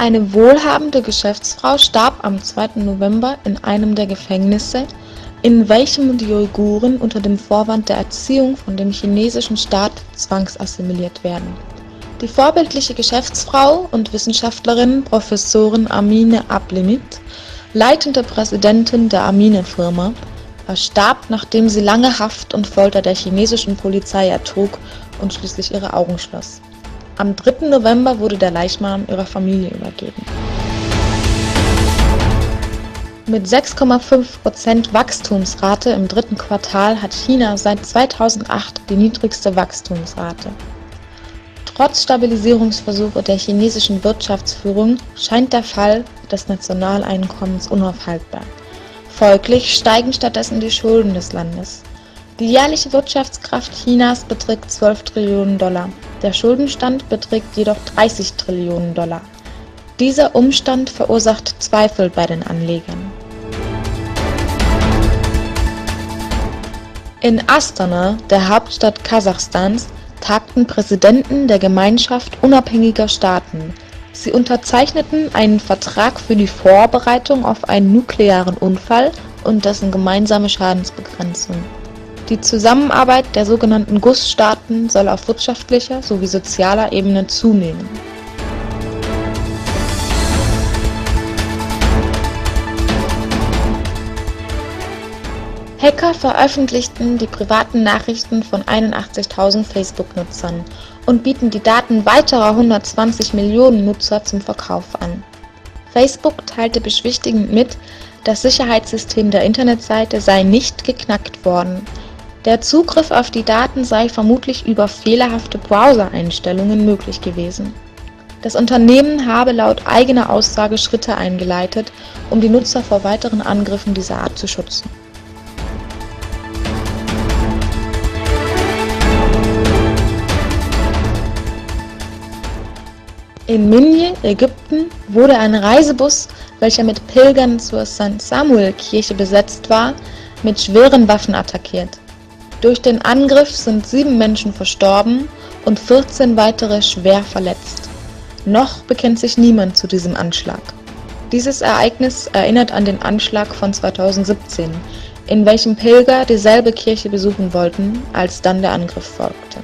Eine wohlhabende Geschäftsfrau starb am 2. November in einem der Gefängnisse, in welchem die Uiguren unter dem Vorwand der Erziehung von dem chinesischen Staat zwangsassimiliert werden. Die vorbildliche Geschäftsfrau und Wissenschaftlerin Professorin Amine Ablemit, leitende Präsidentin der Amine-Firma, verstarb, nachdem sie lange Haft und Folter der chinesischen Polizei ertrug und schließlich ihre Augen schloss. Am 3. November wurde der Leichnam ihrer Familie übergeben. Mit 6,5% Wachstumsrate im 3. Quartal hat China seit 2008 die niedrigste Wachstumsrate. Trotz Stabilisierungsversuche der chinesischen Wirtschaftsführung scheint der Fall des Nationaleinkommens unaufhaltbar. Folglich steigen stattdessen die Schulden des Landes. Die jährliche Wirtschaftskraft Chinas beträgt 12 Trillionen $. Der Schuldenstand beträgt jedoch 30 Trillionen $. Dieser Umstand verursacht Zweifel bei den Anlegern. In Astana, der Hauptstadt Kasachstans, tagten Präsidenten der Gemeinschaft unabhängiger Staaten. Sie unterzeichneten einen Vertrag für die Vorbereitung auf einen nuklearen Unfall und dessen gemeinsame Schadensbegrenzung. Die Zusammenarbeit der sogenannten GUS-Staaten soll auf wirtschaftlicher sowie sozialer Ebene zunehmen. Hacker veröffentlichten die privaten Nachrichten von 81.000 Facebook-Nutzern und bieten die Daten weiterer 120 Millionen Nutzer zum Verkauf an. Facebook teilte beschwichtigend mit, das Sicherheitssystem der Internetseite sei nicht geknackt worden. Der Zugriff auf die Daten sei vermutlich über fehlerhafte Browser-Einstellungen möglich gewesen. Das Unternehmen habe laut eigener Aussage Schritte eingeleitet, um die Nutzer vor weiteren Angriffen dieser Art zu schützen. In Minye, Ägypten, wurde ein Reisebus, welcher mit Pilgern zur St. Samuel-Kirche besetzt war, mit schweren Waffen attackiert. Durch den Angriff sind 7 Menschen verstorben und 14 weitere schwer verletzt. Noch bekennt sich niemand zu diesem Anschlag. Dieses Ereignis erinnert an den Anschlag von 2017, in welchem Pilger dieselbe Kirche besuchen wollten, als dann der Angriff folgte.